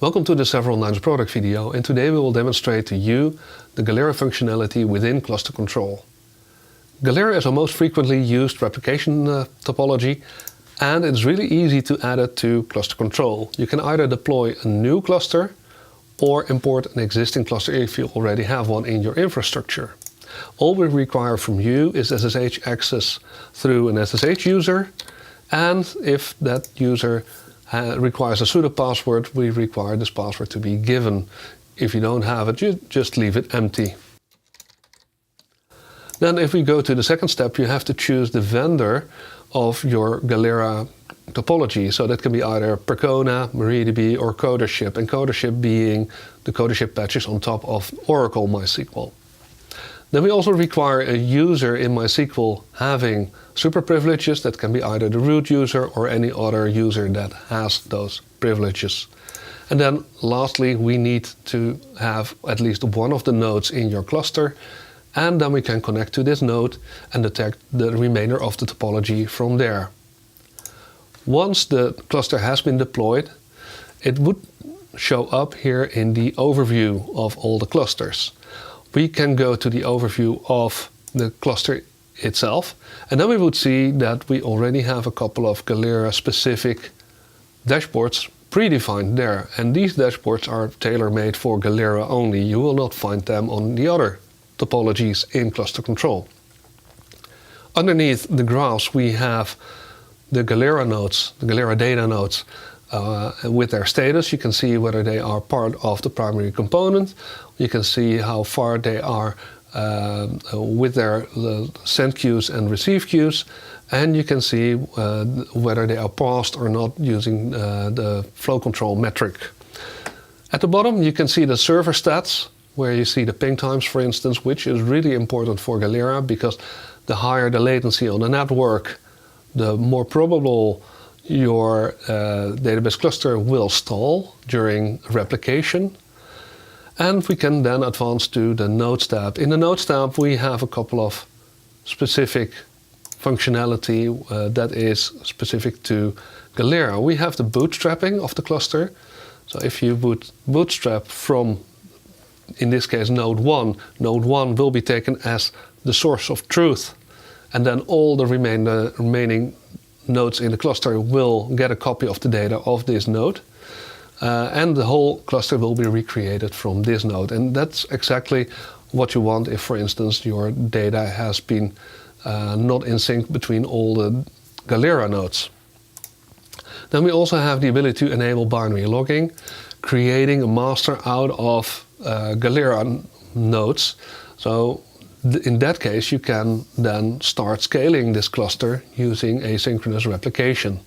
Welcome to the Severalnines product video, and today we will demonstrate to you the Galera functionality within ClusterControl. Galera is our most frequently used replication topology, and it's really easy to add it to ClusterControl. You can either deploy a new cluster or import an existing cluster if you already have one in your infrastructure. All we require from you is SSH access through an SSH user, and if that user requires a sudo password, we require this password to be given. If you don't have it, you just leave it empty. Then if we go to the second step, you have to choose the vendor of your Galera topology. So that can be either Percona, MariaDB or CoderShip, and CoderShip being the CoderShip patches on top of Oracle MySQL. Then we also require a user in MySQL having super privileges. That can be either the root user or any other user that has those privileges. And then lastly, we need to have at least one of the nodes in your cluster, and then we can connect to this node and detect the remainder of the topology from there. Once the cluster has been deployed, it would show up here in the overview of all the clusters. We can go to the overview of the cluster itself, and then we would see that we already have a couple of Galera specific dashboards predefined there, and these dashboards are tailor-made for Galera only. You will not find them on the other topologies in ClusterControl. Underneath the graphs we have the Galera nodes, the Galera data nodes, with their status. You can see whether they are part of the primary component. You can see how far they are with their send queues and receive queues, and you can see whether they are passed or not using the flow control metric. At the bottom you can see the server stats, where you see the ping times, for instance, which is really important for Galera, because the higher the latency on the network, the more probable your database cluster will stall during replication. And we can then advance to the Nodes tab. In the Nodes tab we have a couple of specific functionality that is specific to Galera. We have the bootstrapping of the cluster. So if you would bootstrap from, in this case, Node 1, Node 1 will be taken as the source of truth, and then all the remaining nodes in the cluster will get a copy of the data of this node, and the whole cluster will be recreated from this node. And that's exactly what you want if, for instance, your data has been not in sync between all the Galera nodes. Then we also have the ability to enable binary logging, creating a master out of Galera nodes. So in that case, you can then start scaling this cluster using asynchronous replication.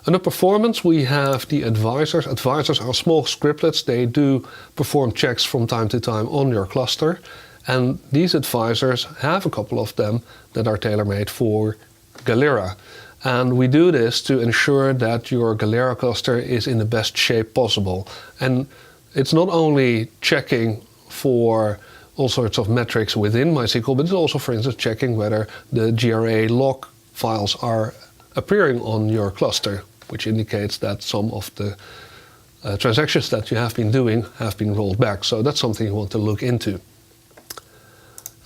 Under performance, we have the advisors. Advisors are small scriptlets. They do perform checks from time to time on your cluster. And these advisors have a couple of them that are tailor-made for Galera. And we do this to ensure that your Galera cluster is in the best shape possible. And it's not only checking for all sorts of metrics within MySQL, but it's also, for instance, checking whether the GRA log files are appearing on your cluster, which indicates that some of the transactions that you have been doing have been rolled back. So that's something you want to look into.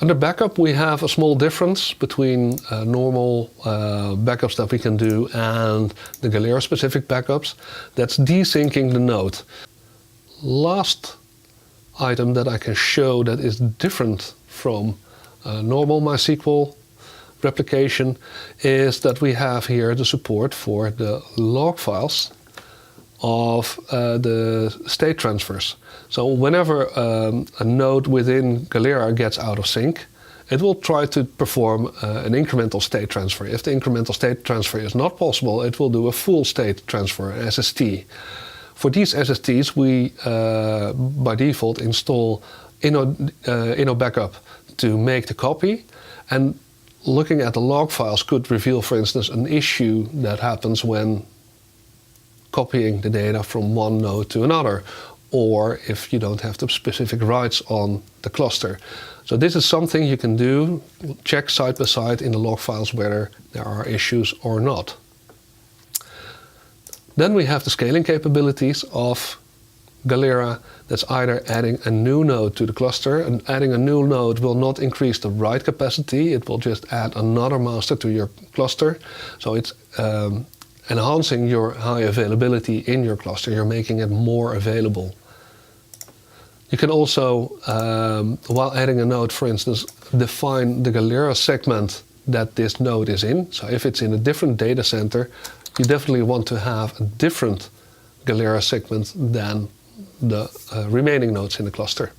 Under backup, we have a small difference between normal backups that we can do and the Galera specific backups. That's desyncing the node. Last item that I can show that is different from normal MySQL replication is that we have here the support for the log files of the state transfers. So whenever a node within Galera gets out of sync, it will try to perform an incremental state transfer. If the incremental state transfer is not possible, it will do a full state transfer, SST. For these SSTs, we by default install inno backup to make the copy, and looking at the log files could reveal, for instance, an issue that happens when copying the data from one node to another, or if you don't have the specific rights on the cluster. So this is something you can do, check side by side in the log files whether there are issues or not. Then we have the scaling capabilities of Galera. That's either adding a new node to the cluster, and adding a new node will not increase the write capacity, it will just add another master to your cluster. So it's enhancing your high availability in your cluster, you're making it more available. You can also, while adding a node, for instance, define the Galera segment that this node is in. So if it's in a different data center, you definitely want to have a different Galera segment than the remaining nodes in the cluster.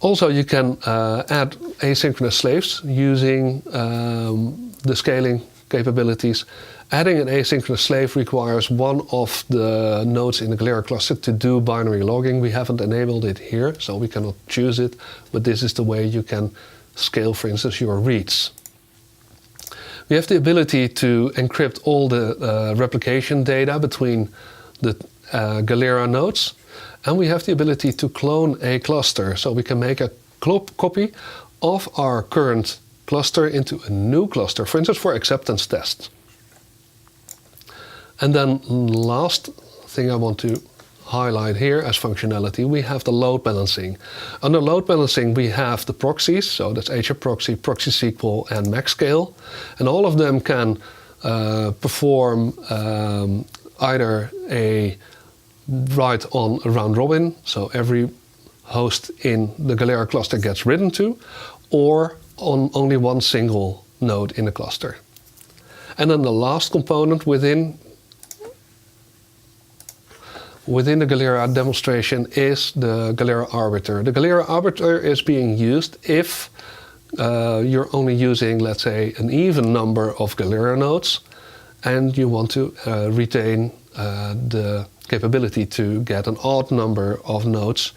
Also, you can add asynchronous slaves using the scaling capabilities. Adding an asynchronous slave requires one of the nodes in the Galera cluster to do binary logging. We haven't enabled it here, so we cannot choose it, but this is the way you can scale, for instance, your reads. We have the ability to encrypt all the replication data between the Galera nodes, and we have the ability to clone a cluster, so we can make a copy of our current cluster into a new cluster, for instance, for acceptance tests. And then last thing I want to highlight here as functionality, we have the load balancing. Under load balancing, we have the proxies, so that's HAProxy, ProxySQL, and MaxScale, and all of them can perform either a write on a round robin, so every host in the Galera cluster gets written to, or on only one single node in the cluster. And then the last component within the Galera demonstration is the Galera Arbiter. The Galera Arbiter is being used if you're only using, let's say, an even number of Galera nodes, and you want to retain the capability to get an odd number of nodes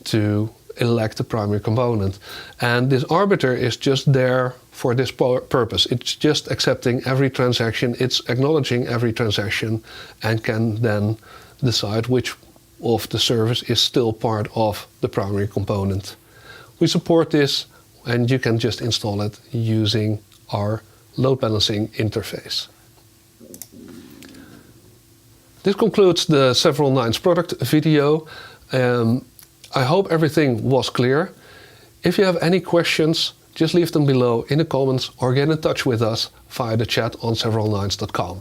to elect the primary component. And this arbiter is just there for this purpose. It's just accepting every transaction, it's acknowledging every transaction, and can then decide which of the service is still part of the primary component. We support this, and you can just install it using our load balancing interface. This concludes the Severalnines product video. I hope everything was clear. If you have any questions, just leave them below in the comments or get in touch with us via the chat on severalnines.com.